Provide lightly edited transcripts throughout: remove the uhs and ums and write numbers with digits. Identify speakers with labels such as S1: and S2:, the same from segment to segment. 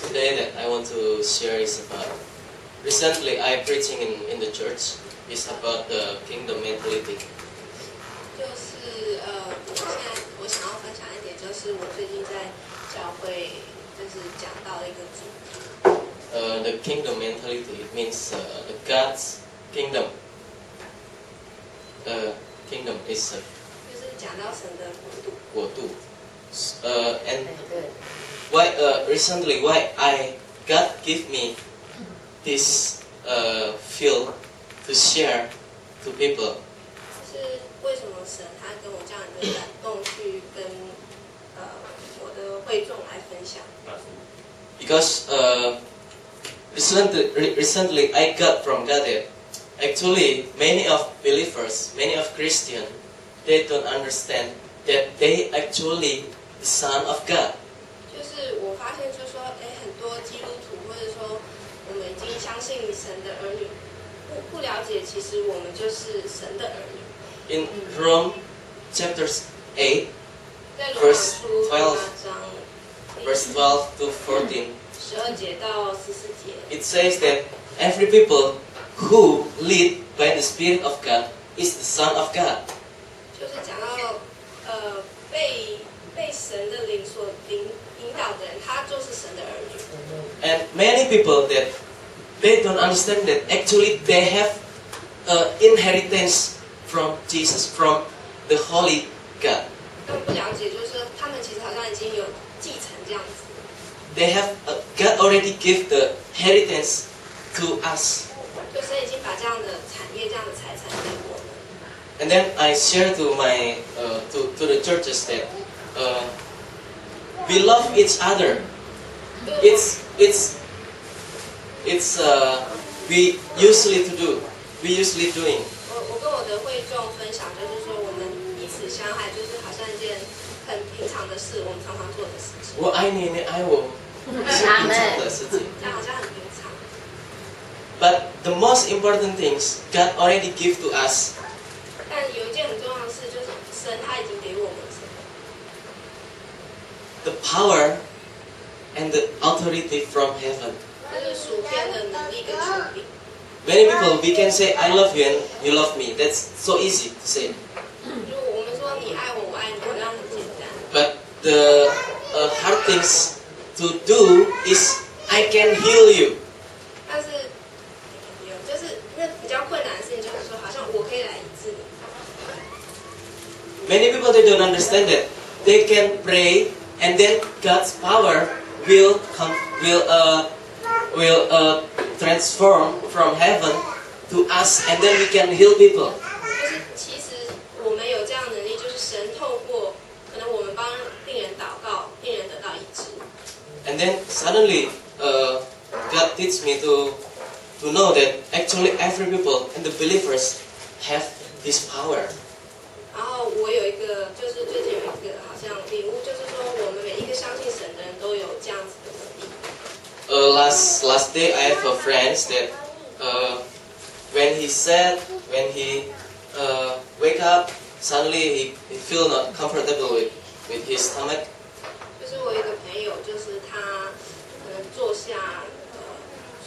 S1: Today that I want to share is about. Recently, I preaching in the church is about the kingdom mentality.
S2: 就是我想要分享一点，就是我最近在教会就是讲到的一个主题。
S1: The kingdom mentality it means the God's kingdom. Kingdom is
S2: 就是讲到神的
S1: 国度。And why recently why God give me this field to share to people.
S2: 就是为什么神他跟我这样的感动去跟我的会众来分享
S1: ？Because recently I got from God that actually many of believers, many of Christians, they don't understand that they actually the Son of God.
S2: 就是我发现，就是说，很多基督徒或者说我们已经相信神的儿女，不了解，其实我们就是神的儿女。
S1: In Rome, chapter 8,
S2: 在罗马书
S1: verse 12 to 14,
S2: 12节到14节
S1: it says that every people who lead by the Spirit of God is the Son of God.
S2: 就是讲到被神的灵所引导的人，他就是神的儿女。
S1: And many people that they don't understand that actually they have inheritance from Jesus, from the Holy God.
S2: 他们不了解，就是说他们其实好像已经有继承这样子。
S1: They have God already give the inheritance to us.
S2: 就神已经把这样的产业、这样的财产给我们。
S1: And then I share to my to the churches that we love each other. It's we usually doing.
S2: 我跟我的会众分享，就是说我们彼此相爱，就是好像一件很平常的事，我们常常做的事情。
S1: 我爱你，你爱我，是平常的事情。
S2: 这样好像很平常。
S1: But the most important things God already give to us.
S2: 但有一件很重要的事，就是神他已经给我们什么
S1: The power and the authority from heaven.
S2: 就是属天的能力跟权柄。
S1: Many people we can say I love you and you love me. That's so easy to say.
S2: 如果我们说你爱我，我爱你，好像很简单。
S1: But the hard things to do is I can heal you.
S2: 但是就是那比较困难的事情，就是说好像我可以来医治你。
S1: Many people they don't understand that they can pray and then God's power will transform from heaven to us and then we can heal people.
S2: 就是其实我们有这样的能力，就是神透过可能我们帮病人祷告，病人得到医治。
S1: And then suddenly God teach me to know that actually every people and the believers have this power.
S2: 然后我有一个，就是最近有一个好像领悟，就是说我们每一个相信神的人都有这样子的能力。
S1: Last day I have a friend that when he wake up suddenly he feel not comfortable with his stomach.
S2: 就是我有一个朋友，就是他可能坐下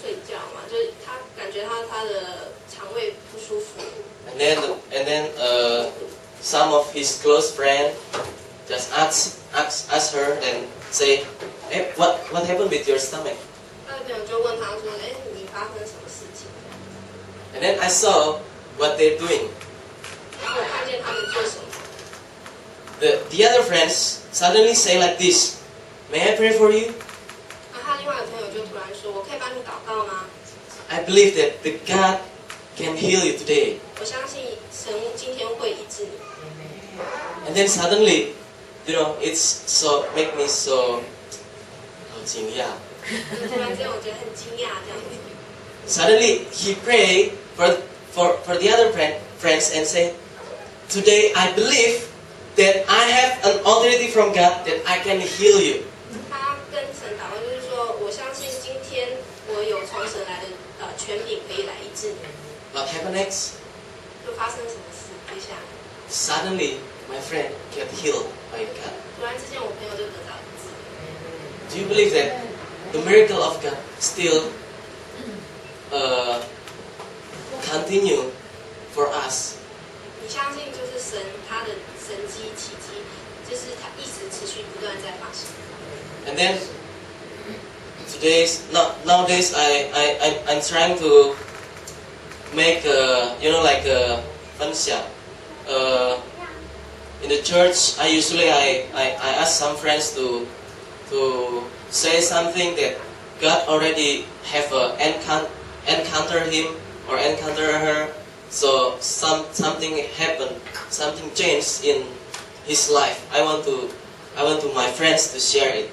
S2: 睡觉嘛，就是他感觉他的肠胃不舒服。
S1: And then some of his close friend just ask her and say, hey, what happened with your stomach?
S2: 他的朋友就问他说，你发生什么事情？
S1: And then I saw what they're doing.
S2: 然后我看见他们做什么。
S1: The other friends suddenly say like this, may I pray for you?
S2: 然后他另外的朋友就突然说，我可以帮你祷告吗？
S1: I believe that the God can heal you today.
S2: 我相信神今天会医治你。
S1: And then suddenly, it's so make me so 好惊讶。
S2: 突然间我觉得很惊讶这样子。
S1: Suddenly he prayed for the other friends and said, today I believe that I have an authority from God that I can heal you.
S2: 他跟神祷告，就是说，我相信今天我有从神来的权柄可以来医治你。
S1: What happened next?
S2: 就发生什么事？接下来
S1: Suddenly my friend get healed by God.
S2: 突然之间，我朋友就得到医治。
S1: Do you believe that the miracle of God still continue for us?
S2: 你相信就是神他的神迹奇迹，就是他一直持续不断在发生。
S1: And then nowadays I'm trying to make like a 分享。In the church, I ask some friends to say something that God already have encounter him or encounter her. So something happened, something changed in his life. I want to my friends to share it.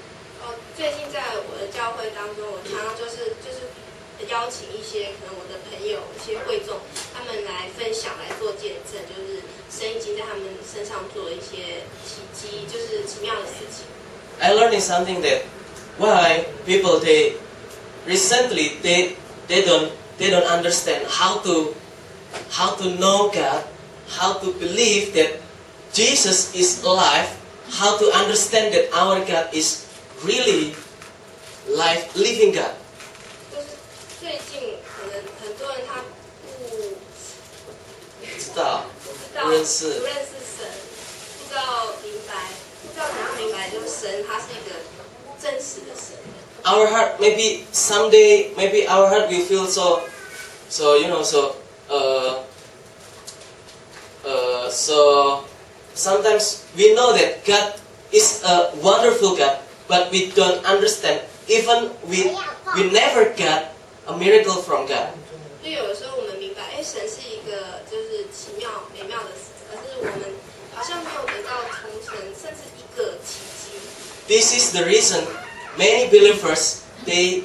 S2: 最近在我的教会当中，我常常就是邀请一些可能我的朋友、一些会众，他们来分享、来做见证，就是神已经在他们身上做了一些奇迹，就是奇妙的事情。
S1: I learning something that why people recently they don't understand how to know God, how to believe that Jesus is alive, how to understand that our God is really living God.
S2: 就是最近可能很多人他不认识神，不知道明白，不知道怎样明白，就是神他是一个真实的神。
S1: Our heart maybe someday maybe our heart will feel so sometimes we know that God is a wonderful God, but we don't understand. Even we never got a miracle from God.
S2: 就有的时候我们明白，神是一个就是奇妙美妙的神，可是我们好像没有得到从神甚至一个奇迹。
S1: This is the reason many believers they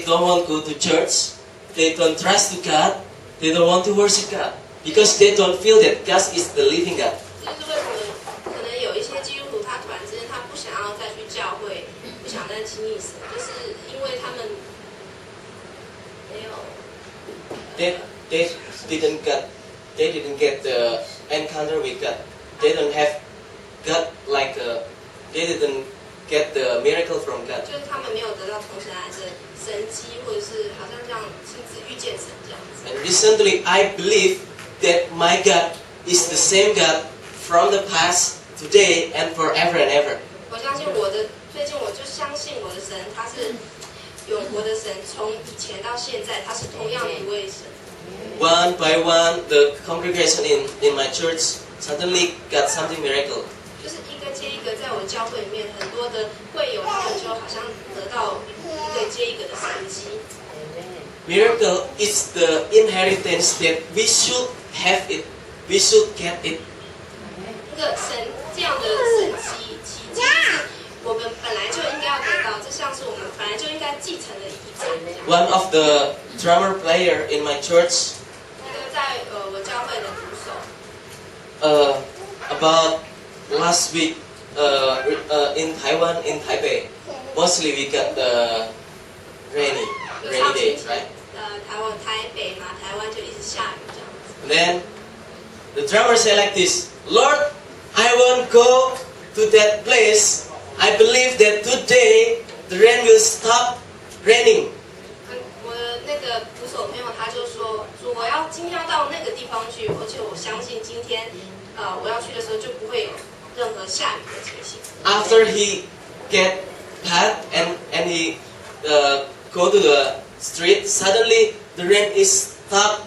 S1: don't want to go to church, they don't trust to God, they don't want to worship God because they don't feel that God is the living God.
S2: 就是为什么可能有一些基督徒他突然之间他不想要再去教会，不想再亲近神，就是因为他们没有。
S1: They didn't get the encounter with God. They don't have God they didn't get the miracle from God.
S2: 就是他们没有得到从神来的神迹，或者是好像这样亲自遇见神这样子。
S1: And recently, I believe that my God is the same God from the past, today, and forever and ever.
S2: 我相信最近我就相信我的神，他是永活的神，从以前到现在，他是同样的一位神。
S1: One by one, the congregation in my church suddenly got something miracle.
S2: 就是一个接一个，在我的教会里面，很多的会友他们就好像得到一个接一个的神迹。
S1: Miracle is the inheritance that we should have it. We should get it.
S2: 那个神这样的神迹奇迹，是我们本来就应该要得到，这像是我们本来就应该继承的遗产。
S1: One of the drummer player in my church.
S2: 那个在我教会的鼓手。
S1: About last week in Taiwan, in Taipei, mostly we got the rainy days, right?
S2: 台北嘛，台湾就一直下雨这样子。
S1: Then the drummer said like this, Lord, I won't go to that place. I believe that today the rain will stop raining.
S2: 我的那个鼓手朋友他就说，主，我今天要到那个地方去，而且我相信今天我要去的时候就不会有任何下雨的情形。
S1: After he get back and he go to the street, suddenly the rain is stopped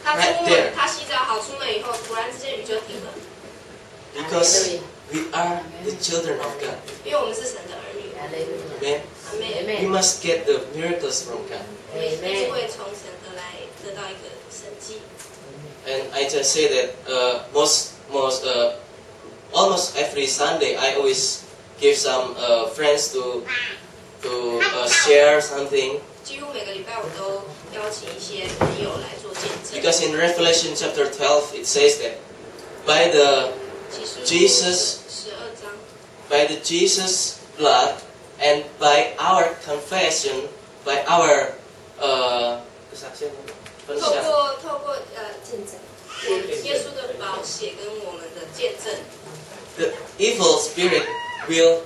S1: right there.
S2: 他洗澡好出门以后，突然之间雨就停了。
S1: Because we are the children of God.
S2: 因为我们是神的儿女。
S1: Amen. We must get the miracles from God.
S2: 我们一定会从神而来得到一个神迹。
S1: And I just say that almost every Sunday I always give some friends to share something.
S2: 几乎每个礼拜我都邀请一些朋友来做见证。
S1: Because in Revelation chapter 12 it says that by the Jesus blood and by our confession, by our 透过见证，耶稣的宝血跟我们的见证。the evil spirit will